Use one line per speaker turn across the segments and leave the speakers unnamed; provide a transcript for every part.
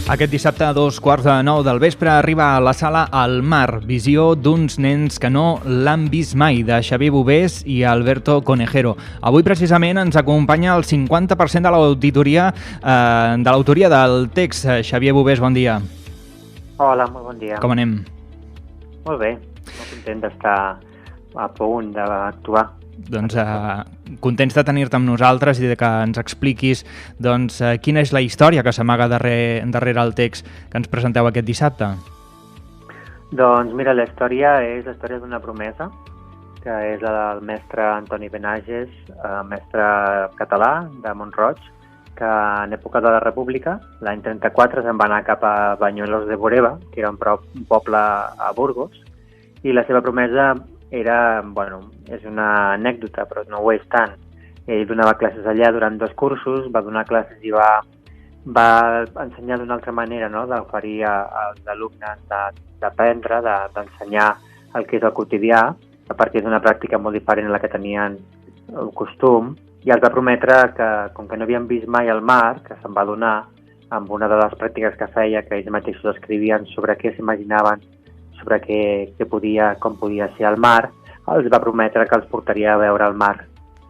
Aquest dissabte a 2:15 del vespre arriba a la sala El Mar, visió d'uns nens que no l'han vist mai, de Xavier Bovés i Alberto Conejero. Avui precisament ens acompanya el 50% de l'autoria del text. Xavier Bovés, bon dia.
Hola, molt bon dia.
Com anem?
Molt bé, molt content d'estar a punt d'actuar.
Doncs contents de tenir-te amb nosaltres i de que ens expliquis quina és la història que s'amaga darrere el text que ens presenteu aquest dissabte.
Doncs mira, la història és la història d'una promesa, que és la del mestre Antoni Benages, mestre català de Mont-roig, que en època de la República, l'any 34, se'n va anar cap a Bañuelos de Bureba, que era un poble a Burgos, i la seva promesa era, és una anècdota, però no ho és tant. Ell donava classes allà durant 2 cursos, va donar classes i va ensenyar d'una altra manera, no?, d'oferir als alumnes d'aprendre, d'ensenyar el que és el quotidià, a partir d'una pràctica molt diferent a la que tenien el costum, i els va prometre que, com que no havien vist mai el mar, que se'n va donar amb una de les pràctiques que feia, que ells mateixos escrivien sobre què s'imaginaven, sobre com podia ser el mar, els va prometre que els portaria a veure el mar.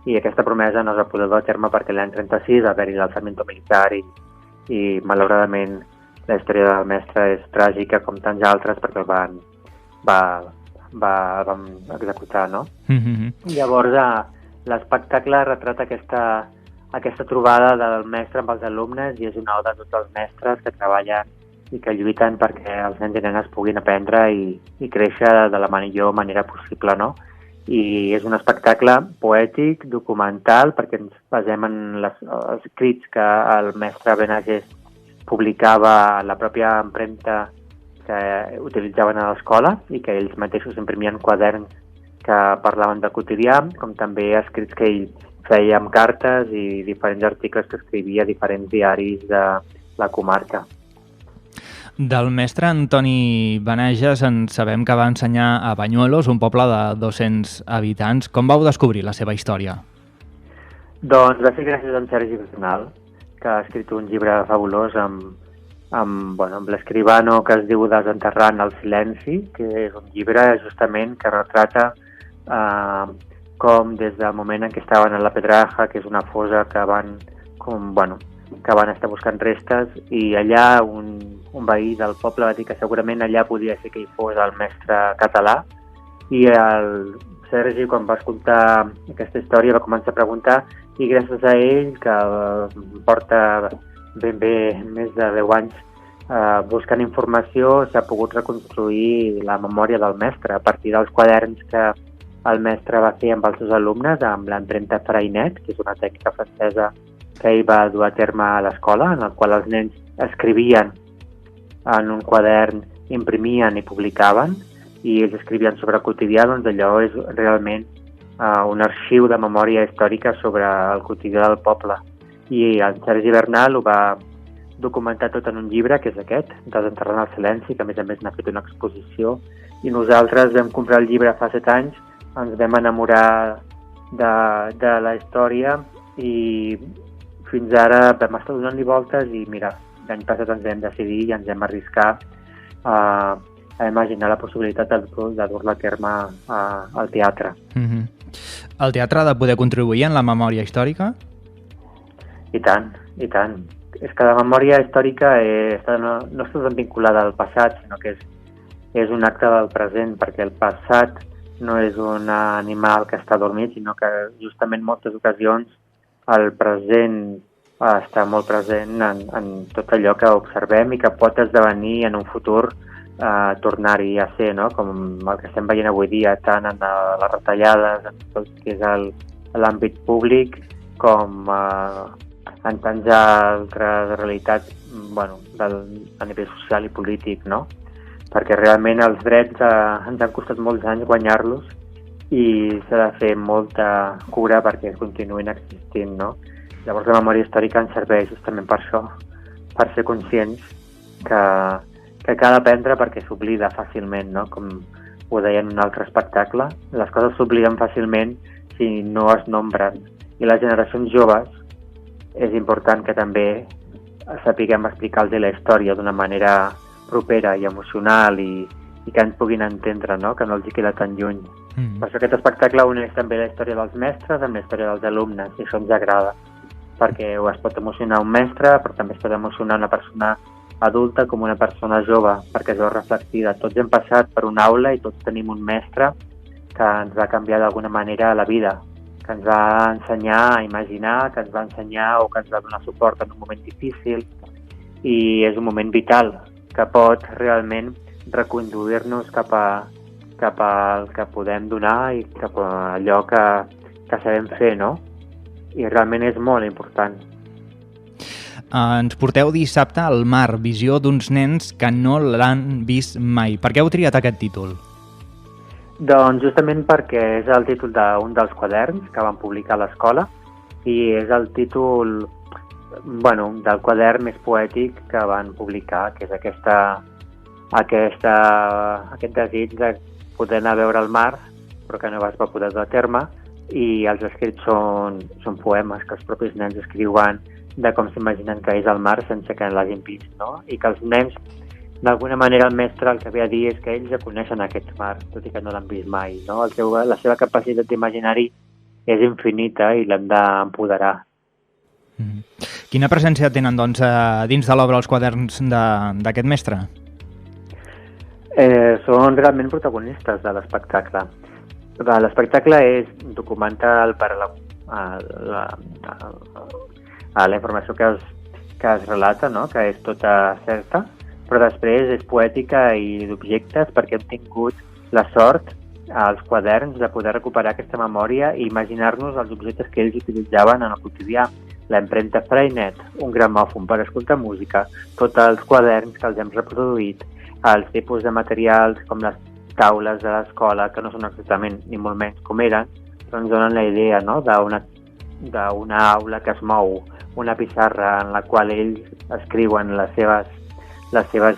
I aquesta promesa no es va poder dur a terme perquè l'any 36 va haver-hi l'alçament militar i malauradament la història del mestre és tràgica com tants altres perquè el van executar, no? Llavors l'espectacle retrata aquesta trobada del mestre amb els alumnes i és una oda a tots els mestres que treballen i que lluiten perquè els nens i nenes puguin aprendre i créixer de la millor manera possible, no? I és un espectacle poètic, documental, perquè ens basem en els escrits que el mestre Benages publicava a la pròpia empremta que utilitzaven a l'escola i que ells mateixos imprimien quaderns que parlaven del quotidià, com també escrits que ell feia amb cartes i diferents articles que escrivia a diferents diaris de la comarca.
Del mestre Antoni Benages en sabem que va ensenyar a Bañuelos, un poble de 200 habitants. Com vau descobrir la seva història?
Doncs va ser gràcies a en Sergi Bernal, que ha escrit un llibre fabulós amb l'escribano que es diu Desenterrant el silenci, que és un llibre justament que retrata com des del moment en què estaven a la Pedraja, que és una fosa que van estar buscant restes, i allà un veí del poble va dir que segurament allà podia ser que hi fos el mestre català, i el Sergi, quan va escoltar aquesta història, va començar a preguntar, i gràcies a ell, que porta ben bé més de 10 anys buscant informació, s'ha pogut reconstruir la memòria del mestre a partir dels quaderns que el mestre va fer amb els seus alumnes, amb l'empremta Freinet, que és una tècnica francesa que ell va dur a terme a l'escola, en el qual els nens escrivien en un quadern, imprimien i publicaven, i ells escrivien sobre el quotidià. Doncs allò és realment un arxiu de memòria històrica sobre el quotidià del poble. I en Sergi Bernal ho va documentar tot en un llibre, que és aquest, Desenterrant el silenci, que a més n'ha fet una exposició, i nosaltres vam comprar el llibre fa 7 anys, ens vam enamorar de la història i fins ara vam estar donant-li voltes i mira, l'any passat ens vam decidir i ens vam arriscar a imaginar la possibilitat de dur-la a terme al teatre.
El teatre ha de poder contribuir en la memòria històrica?
I tant, i tant. És que la memòria històrica no està tan vinculada al passat, sinó que és un acte del present, perquè el passat no és un animal que està dormit, sinó que justament en moltes ocasions el present està molt present en tot allò que observem i que pot esdevenir en un futur tornar-hi a ser, no? Com el que estem veient avui dia, tant en les retallades, en tot que és l'àmbit públic, com en tants altres realitats a nivell social i polític, no? Perquè realment els drets ens han costat molts anys guanyar-los i s'ha de fer molta cura perquè continuïn existint, no? Llavors la memòria històrica ens serveix justament per això, per ser conscients que cal aprendre perquè s'oblida fàcilment, no? Com ho deia en un altre espectacle, les coses s'obliden fàcilment si no es nombren. I les generacions joves és important que també sapiguem explicar-los la història d'una manera propera i emocional i que ens puguin entendre, no? Que no els queda tan lluny. Per això aquest espectacle uneix també la història dels mestres amb la història dels alumnes, i això ens agrada, perquè es pot emocionar un mestre, però també es pot emocionar una persona adulta com una persona jove, perquè es veu reflectida. Tots hem passat per una aula i tots tenim un mestre que ens va canviar d'alguna manera la vida, que ens va ensenyar a imaginar, que ens va ensenyar o que ens va donar suport en un moment difícil, i és un moment vital que pot realment reconduir-nos cap al que podem donar i cap a allò que sabem fer, no? I realment és molt important.
Ens porteu dissabte al Mar, visió d'uns nens que no l'han vist mai. Per què heu triat aquest títol?
Doncs justament perquè és el títol d'un dels quaderns que van publicar a l'escola i és el títol del quadern més poètic que van publicar, que és aquest desig de poder anar a veure el mar, però que no es va poder dur a terme, i els escrits són poemes que els propis nens escriuen de com s'imaginen que és el mar sense que l'hagin vist, no? I que els nens, d'alguna manera, el mestre el que ve a dir és que ells ja coneixen aquest mar, tot i que no l'han vist mai, no? La seva capacitat d'imaginar-hi és infinita i l'hem d'empoderar.
Quina presència tenen, doncs, dins de l'obra els quaderns d'aquest mestre?
Són realment protagonistes de l'espectacle. L'espectacle és documental per la informació que es relata, no? Que és tota certa, però després és poètica i d'objectes, perquè hem tingut la sort als quaderns de poder recuperar aquesta memòria i imaginar-nos els objectes que ells utilitzaven en el quotidià. L'empremta Freinet, un gramòfon per escoltar música, tots els quaderns que els hem reproduït, els tipus de materials com les taules de l'escola, que no són exactament ni molt menys com eren, però ens donen la idea, no? d'una aula que es mou, una pissarra en la qual ells escriuen les seves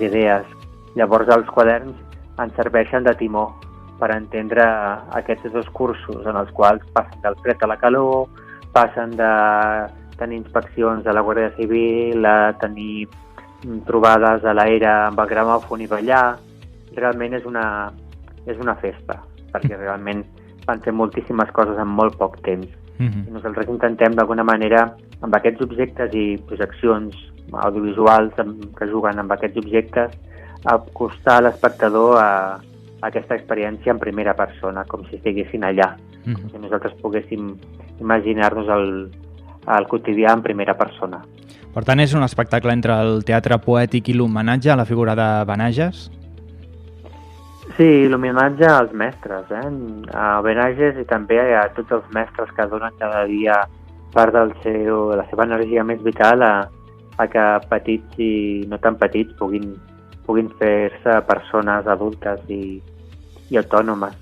idees. Llavors els quaderns ens serveixen de timó per entendre aquests dos cursos en els quals passen del fred a la calor, passen de tenir inspeccions de la Guàrdia Civil, a tenir trobades a l'aire amb el gramòfon i ballar. Realment és una festa, perquè realment van fer moltíssimes coses en molt poc temps. I nosaltres intentem d'alguna manera, amb aquests objectes i projeccions audiovisuals que juguen amb aquests objectes, acostar l'espectador a aquesta experiència en primera persona, com si estiguessin allà. Si nosaltres poguéssim imaginar-nos el quotidià en primera persona.
Per tant, és un espectacle entre el teatre poètic i l'homenatge a la figura de Benages?
Sí, l'homenatge als mestres, a Benages i també a tots els mestres que donen cada dia part de la seva energia més vital a que petits i no tan petits puguin fer-se persones adultes i autònomes.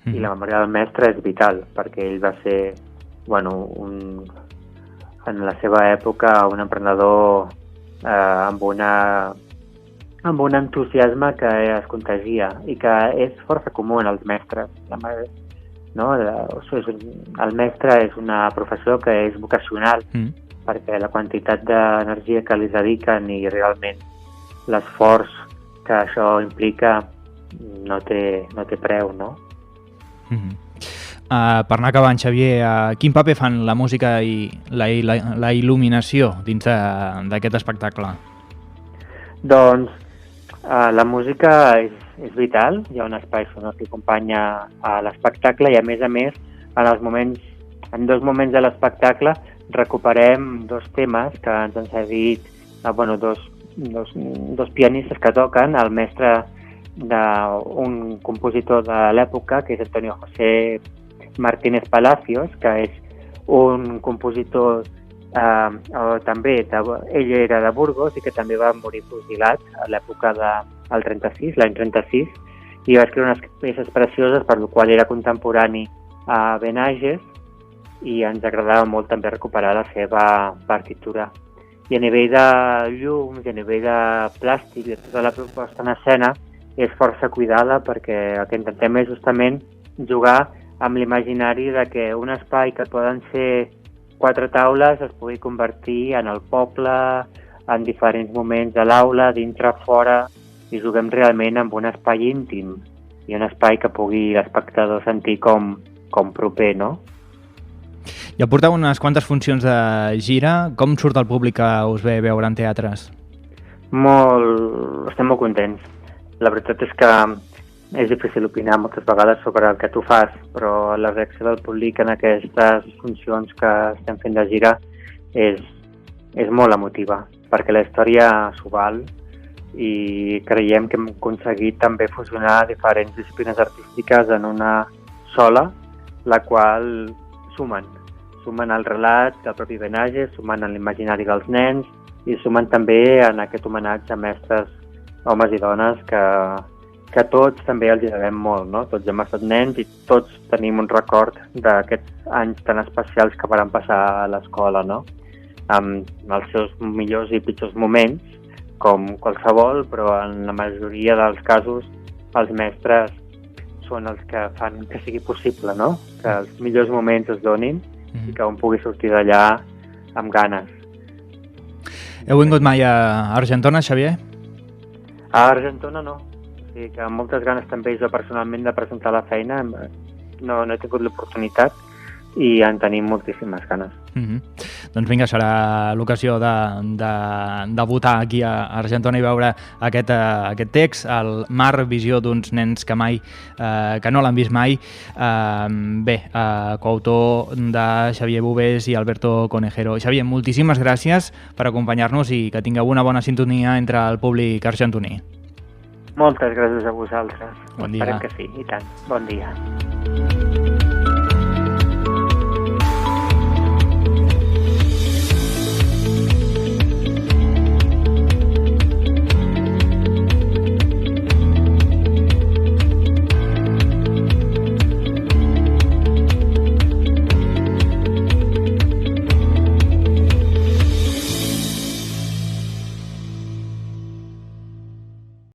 I la memòria del mestre és vital, perquè ell va ser, en la seva època, un emprenedor amb un entusiasme que es contagia i que és força comú en els mestres. No? El mestre és una professió que és vocacional, perquè la quantitat d'energia que li dediquen i realment l'esforç que això implica no té preu, no?
Per anar acabant, Xavier, quin paper fan la música i la il·luminació dins d'aquest espectacle?
Doncs la música és vital, hi ha un espai sonor que acompanya a l'espectacle i a més, en dos moments de l'espectacle recuperem dos temes que ens han cedit dos pianistes que toquen, el mestre d'un compositor de l'època, que és Antonio José Martínez Palacios, que és un compositor també, ell era de Burgos i que també va morir fusilat a l'època del 36, l'any 36, i va escriure unes peces precioses per la qual era contemporani a Benages i ens agradava molt també recuperar la seva partitura. I a nivell de llums, i a nivell de plàstic, i tota la proposta en escena és força cuidada, perquè el que intentem és justament jugar amb l'imaginari de que un espai que poden ser 4 taules es pugui convertir en el poble, en diferents moments de l'aula, dintre, fora, i juguem realment amb un espai íntim i un espai que pugui l'espectador sentir com proper, no?
Ja porteu unes quantes funcions de gira. Com surt el públic que us ve veure en teatres?
Estem molt contents. La veritat és que és difícil opinar moltes vegades sobre el que tu fas, però la reacció del públic en aquestes funcions que estem fent de gira és molt emotiva, perquè la història s'ho val i creiem que hem aconseguit també fusionar diferents disciplines artístiques en una sola, la qual sumen al relat del propi Benage, sumen en l'imaginari dels nens i sumen també en aquest homenatge a mestres, homes i dones que tots també els devem molt, no? Tots hem estat nens i tots tenim un record d'aquests anys tan especials que van passar a l'escola, no? Amb els seus millors i pitjors moments, com qualsevol, però en la majoria dels casos els mestres són els que fan que sigui possible, no? Que els millors moments es donin i que un pugui sortir d'allà amb ganes. Heu
vingut mai a Argentona, Xavier?
A Argentona no. O sigui que amb moltes ganes també jo personalment de presentar la feina. No he tingut l'oportunitat i en tenim moltíssimes ganes.
Doncs vinga, serà l'ocasió de votar aquí a Argentona i veure aquest text, el Mar, visió d'uns nens que no l'han vist mai. Coautor de Xavier Bovés i Alberto Conejero. Xavier, moltíssimes gràcies per acompanyar-nos i que tingueu una bona sintonia entre el públic argentoní.
Moltes gràcies a vosaltres.
Bon dia.
Esperem que sí, i tant. Bon dia.